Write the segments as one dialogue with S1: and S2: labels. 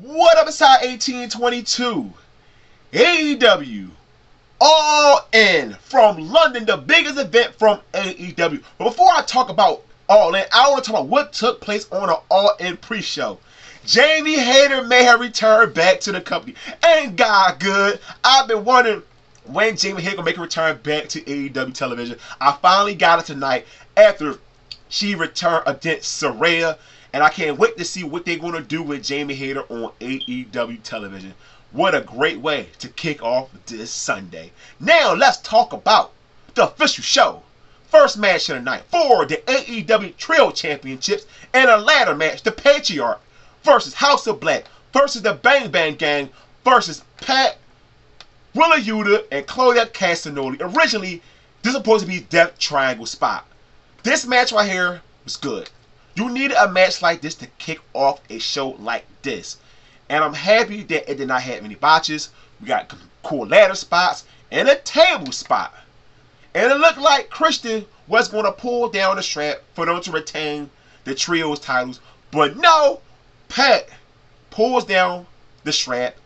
S1: What up, inside 1822? AEW All In from London, the biggest event from AEW. But before I talk about All In, I want to talk about what took place on an All In pre-show. Jamie Hayter may have returned back to the company. Ain't God good? I've been wondering when Jamie Hayter gonna make a return back to AEW television. I finally got it tonight after she returned against Saraya. And I can't wait to see what they're going to do with Jamie Hayter on AEW television. What a great way to kick off this Sunday. Now let's talk about the official show. First match of the night for the AEW Trio Championships and a ladder match. The Patriarch versus House of Black versus the Bang Bang Gang versus Pat, Willa Yuta, and Claudia Castagnoli. Originally, this was supposed to be Death Triangle spot. This match right here was good. You needed a match like this to kick off a show like this. And I'm happy that it did not have any botches. We got cool ladder spots and a table spot. And it looked like Christian was going to pull down the strap for them to retain the trios titles. But no, Pat pulls down the strap.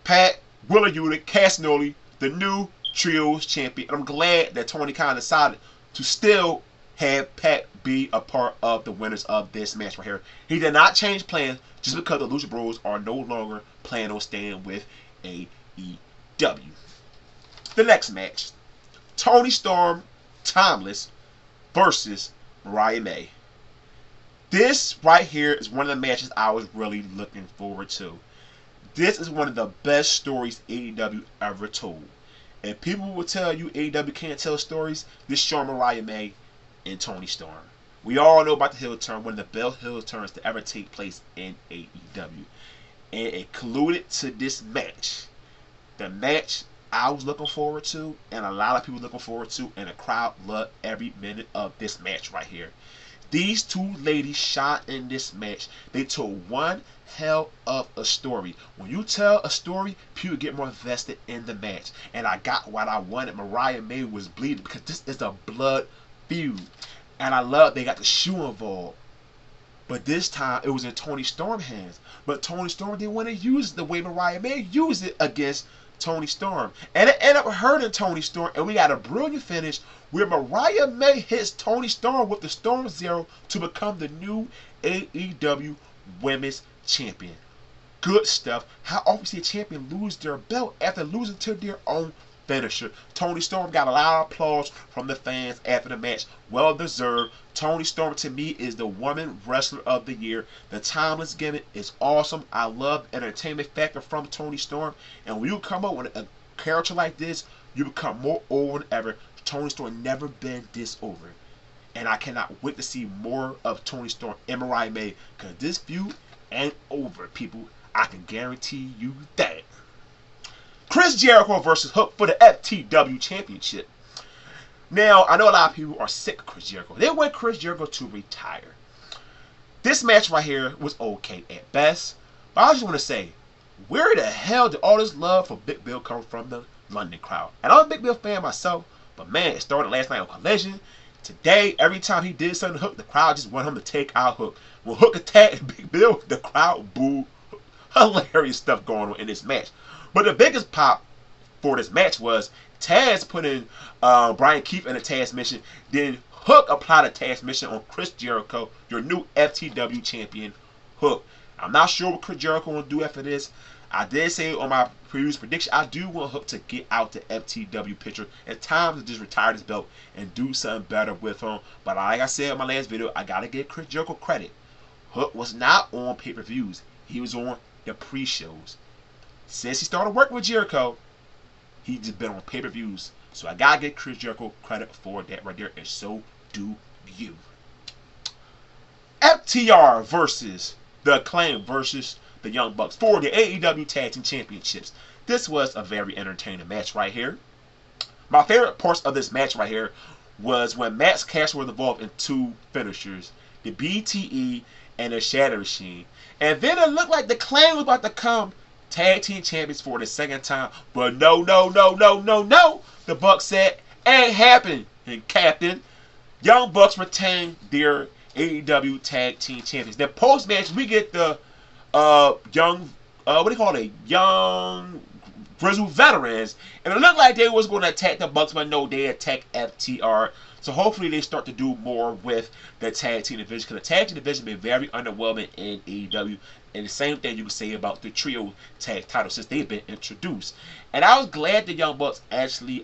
S1: Pat, Willa Yuta, Castagnoli, the new trios champion. And I'm glad that Tony Khan decided to still have Pat be a part of the winners of this match right here. He did not change plans just because the Lucha Bros are no longer planning on staying with AEW. The next match, Toni Storm, Timeless versus Mariah May. This right here is one of the matches I was really looking forward to. This is one of the best stories AEW ever told. And people will tell you AEW can't tell stories. This show Mariah May and Toni Storm. We all know about the heel turn, one of the best heel turns to ever take place in AEW. And it colluded to this match. The match I was looking forward to, and a lot of people looking forward to, and the crowd loved every minute of this match right here. These two ladies shot in this match. They told one hell of a story. When you tell a story, people get more invested in the match. And I got what I wanted. Mariah May was bleeding because this is a blood feud. And I love they got the shoe involved. But this time it was in Toni Storm's hands. But Toni Storm didn't want to use it the way Mariah May used it against Toni Storm. And it ended up hurting Toni Storm. And we got a brilliant finish where Mariah May hits Toni Storm with the Storm Zero to become the new AEW Women's Champion. Good stuff. How often see a champion lose their belt after losing to their own finisher? Toni Storm got a lot of applause from the fans after the match. Well deserved. Toni Storm to me is the woman wrestler of the year. The Timeless gimmick is awesome. I love the entertainment factor from Toni Storm. And when you come up with a character like this, you become more over than ever. Toni Storm never been this over. And I cannot wait to see more of Toni Storm and Mariah May. Because this feud ain't over, people. I can guarantee you that. Chris Jericho versus Hook for the FTW Championship. Now, I know a lot of people are sick of Chris Jericho. They want Chris Jericho to retire. This match right here was okay at best. But I just want to say, where the hell did all this love for Big Bill come from the London crowd? And I'm a Big Bill fan myself, but man, it started last night on Collision. Today, every time he did something to Hook, the crowd just wanted him to take out Hook. When Hook attacked Big Bill, the crowd booed. Hilarious stuff going on in this match. But the biggest pop for this match was Taz putting Brian Keith in a Taz mission. Then Hook applied a Taz mission on Chris Jericho, your new FTW champion, Hook. I'm not sure what Chris Jericho will do after this. I did say on my previous prediction, I do want Hook to get out the FTW picture. It's time to just retire this belt and do something better with him. But like I said in my last video, I got to give Chris Jericho credit. Hook was not on pay-per-views. He was on the pre-shows. Since he started working with Jericho, he's just been on pay-per-views. So I gotta give Chris Jericho credit for that right there, and so do you. FTR versus the Acclaim versus the Young Bucks for the AEW Tag Team Championships. This was a very entertaining match right here. My favorite parts of this match right here was when Max Cash was involved in two finishers, the BTE and the Shatter Machine. And then it looked like the Acclaim was about to come Tag Team Champions for the second time. But no. The Bucks said, ain't happening, Captain. Young Bucks retain their AEW Tag Team Champions. Then post-match, we get the young, what do you call it, young grizzled veterans, and it looked like they was going to attack the Bucks, but no, they attacked FTR. So hopefully they start to do more with the tag team division, because the tag team division has been very underwhelming in AEW. And the same thing you can say about the trio tag titles since they've been introduced. And I was glad the Young Bucks actually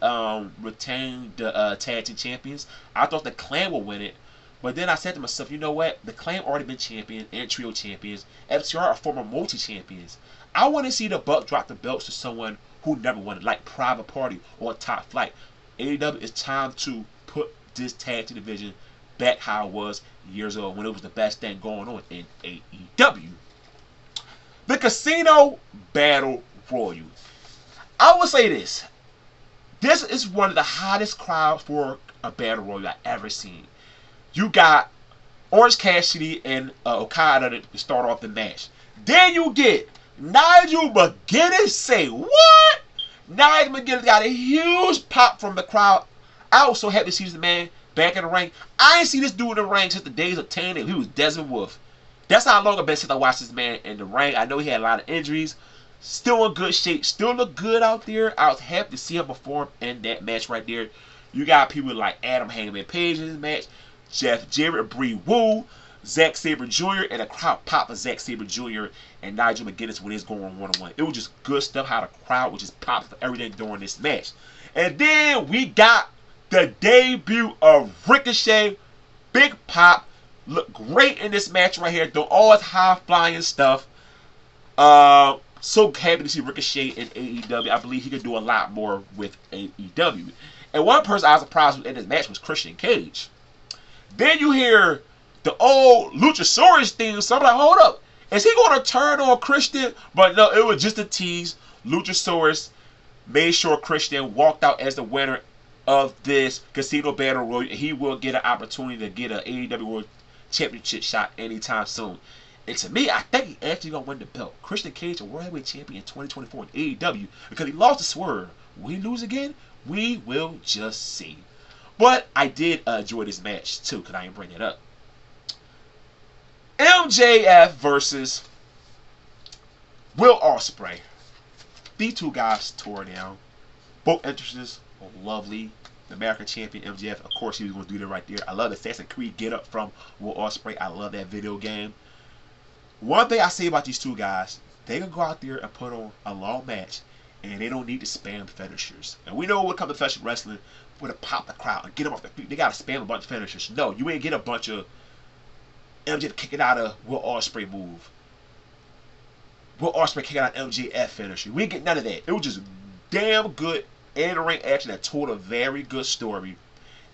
S1: retained the tag team champions. I thought the Clan would win it. But then I said to myself, you know what? The Clan already been champion and trio champions. FTR are former multi-champions. I want to see the Bucks drop the belts to someone who never won it, like Private Party or Top Flight. AEW, it's time to put this tag team division back how it was years ago when it was the best thing going on in AEW. The Casino Battle Royal. I will say this. This is one of the hottest crowds for a Battle Royal I've ever seen. You got Orange Cassidy and Okada to start off the match. Then you get Nigel McGuinness. Say what? Nigel McGuinness got a huge pop from the crowd. I was so happy to see this man back in the ring. I ain't seen this dude in the ring since the days of Tanner. He was Desmond Wolf. That's how long I've been since I watched this man in the ring. I know he had a lot of injuries. Still in good shape. Still look good out there. I was happy to see him perform in that match right there. You got people like Adam Hangman Page in this match. Jeff Jarrett, Bree Woo, Zack Sabre Jr., and a crowd pop of Zack Sabre Jr. and Nigel McGuinness when it's going one-on-one. It was just good stuff how the crowd was just popping for everything during this match. And then we got the debut of Ricochet. Big pop. Looked great in this match right here. Doing all his high-flying stuff. So happy to see Ricochet in AEW. I believe he could do a lot more with AEW. And one person I was surprised with in this match was Christian Cage. Then you hear the old Luchasaurus theme. So I'm like, hold up. Is he going to turn on Christian? But no, it was just a tease. Luchasaurus made sure Christian walked out as the winner of this Casino Battle Royal. He will get an opportunity to get an AEW World Championship shot anytime soon. And to me, I think he actually going to win the belt. Christian Cage, a World Heavyweight Champion in 2024 in AEW, because he lost to Swerve. Will he lose again? We will just see. But I did enjoy this match too, because I didn't bring it up. MJF versus Will Ospreay. These two guys tore down. Both entrances were lovely. The American Champion MJF, of course, he was going to do that right there. I love the Assassin's Creed get up from Will Ospreay. I love that video game. One thing I say about these two guys, they can go out there and put on a long match, and they don't need to spam finishers. And we know when it comes to professional wrestling, with to pop the crowd and get them off their feet, they got to spam a bunch of finishers. No, you ain't get a bunch of MJF kicking out a Will Ospreay move. Will Ospreay kicking out MJF finisher. We ain't get none of that. It was just damn good in-ring action that told a very good story.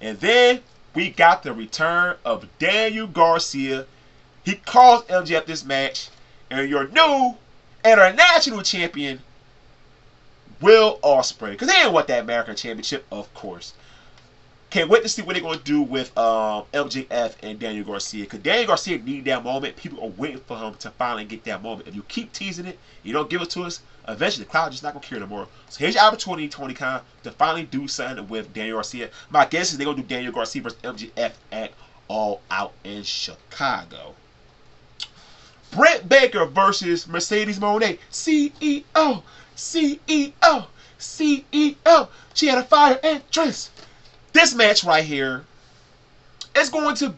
S1: And then we got the return of Daniel Garcia. He caused MJF this match. And your new international champion, Will Ospreay. Because they ain't want that American Championship, of course. Can't wait to see what they're going to do with MJF and Daniel Garcia. Because Daniel Garcia need that moment. People are waiting for him to finally get that moment. If you keep teasing it, you don't give it to us, eventually the crowd just not going to care no more. So here's your opportunity, Tony Khan, to finally do something with Daniel Garcia. My guess is they're going to do Daniel Garcia versus MJF at All Out in Chicago. Britt Baker versus Mercedes Moné. CEO. CEO. CEO. She had a fire entrance. This match right here is going to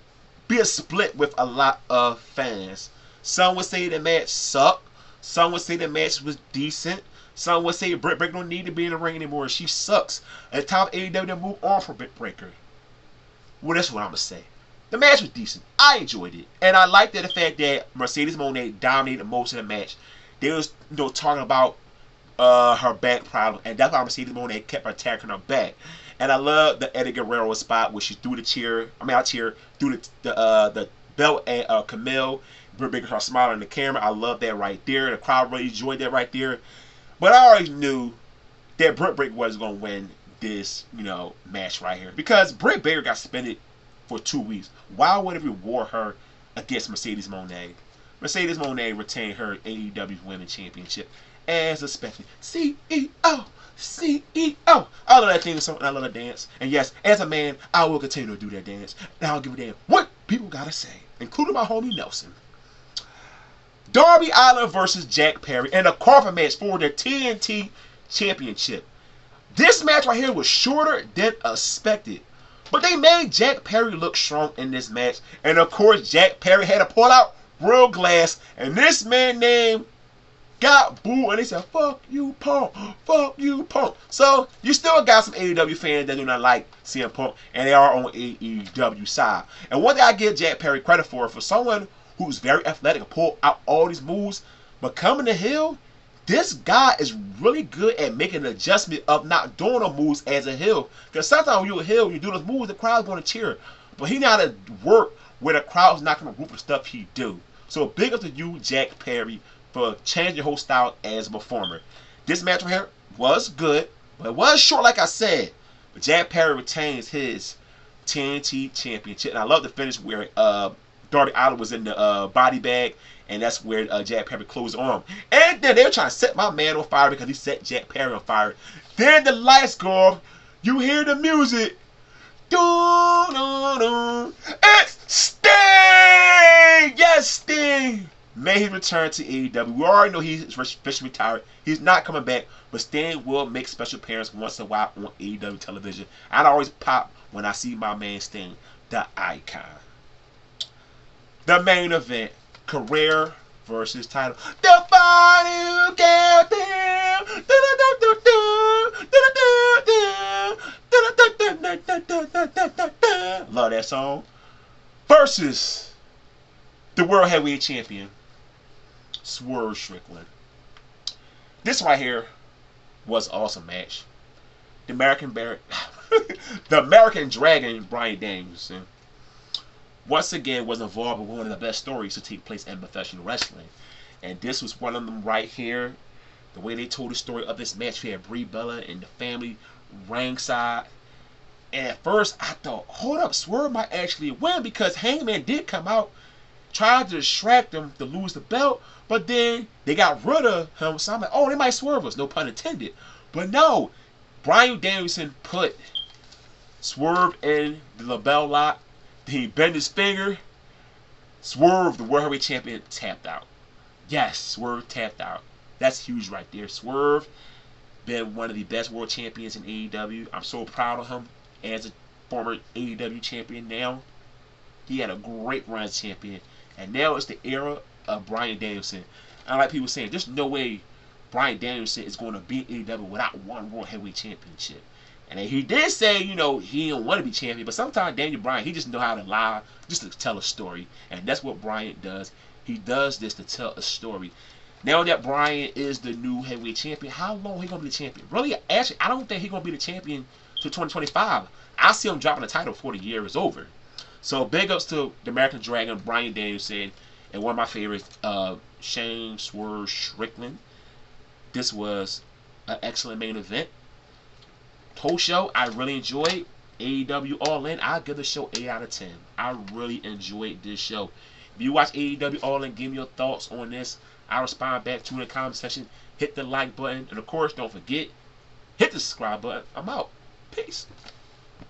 S1: be a split with a lot of fans. Some would say the match sucked. Some would say the match was decent. Some would say Britt Baker don't need to be in the ring anymore. She sucks. It's time for AEW to move on from Britt Baker. Well, that's what I'm going to say. The match was decent. I enjoyed it. And I liked the fact that Mercedes Moné dominated most of the match. They was talking about her back problem. And that's why Mercedes Moné kept attacking her back. And I love the Eddie Guerrero spot where she threw the chair. Threw the belt at Camille. Britt Baker started smiling in the camera. I love that right there. The crowd really enjoyed that right there. But I already knew that Britt Baker was going to win this, match right here. Because Britt Baker got suspended for 2 weeks. Why would it reward her against Mercedes Moné? Mercedes Moné retained her AEW Women's Championship as expected. CEO. CEO. I love that theme song and I love that dance. And yes, as a man, I will continue to do that dance. And I don't give a damn what people gotta say, including my homie Nelson. Darby Allin versus Jack Perry in a carpet match for the TNT Championship. This match right here was shorter than expected. But they made Jack Perry look strong in this match. And of course, Jack Perry had to pull out real glass. And this man named got booed. And they said, fuck you, Punk. Fuck you, Punk. So, you still got some AEW fans that do not like CM Punk. And they are on AEW side. And one thing I give Jack Perry credit for someone who's very athletic and pull out all these moves, but coming to heel, this guy is really good at making an adjustment of not doing the moves as a heel. Because sometimes when you're a heel, you do those moves, the crowd's going to cheer. But he know how to work where the crowd's not going to group the stuff he do. So big up to you, Jack Perry, for changing your whole style as a performer. This match right here was good, but it was short like I said. But Jack Perry retains his TNT Championship. And I love the finish where Darby Allin was in the body bag, and that's where Jack Perry closed on him. And then they were trying to set my man on fire because he set Jack Perry on fire. Then the lights go off. You hear the music. It's Sting! Yes, Sting! May he return to AEW. We already know he's officially retired. He's not coming back, but Sting will make special appearance once in a while on AEW television. I always pop when I see my man Sting, the icon. The main event, career versus title. The final champion. Love that song. Versus the World Heavyweight Champion, Swerve Strickland. This right here was an awesome match. The American Dragon, Bryan Danielson, once again was involved with one of the best stories to take place in professional wrestling. And this was one of them right here. The way they told the story of this match, we had Brie Bella and the family ringside. And at first I thought, hold up, Swerve might actually win because Hangman did come out, tried to distract him to lose the belt, but then they got rid of him. So I'm like, oh, they might swerve us, no pun intended. But no, Bryan Danielson put Swerve in the LaBelle lock. He bent his finger. Swerve, the World Heavyweight Champion, tapped out. Yes, Swerve tapped out. That's huge right there. Swerve, been one of the best world champions in AEW. I'm so proud of him as a former AEW champion now. He had a great run as champion. And now it's the era of Bryan Danielson. I like people saying, there's no way Bryan Danielson is going to beat AEW without one World Heavyweight Championship. And he did say, you know, he didn't want to be champion, but sometimes Daniel Bryan, he just know how to lie, just to tell a story. And that's what Bryan does. He does this to tell a story. Now that Bryan is the new heavyweight champion, how long he going to be the champion? Really, actually, I don't think he's going to be the champion till 2025. I see him dropping the title before the year is over. So big ups to the American Dragon, Bryan Danielson, and one of my favorites, Shane Swerve Strickland. This was an excellent main event. Whole show, I really enjoyed. AEW All In, I give the show 8 out of 10. I really enjoyed this show. If you watch AEW All In, give me your thoughts on this. I'll respond back to you in the comment section. Hit the like button. And of course, don't forget, hit the subscribe button. I'm out. Peace.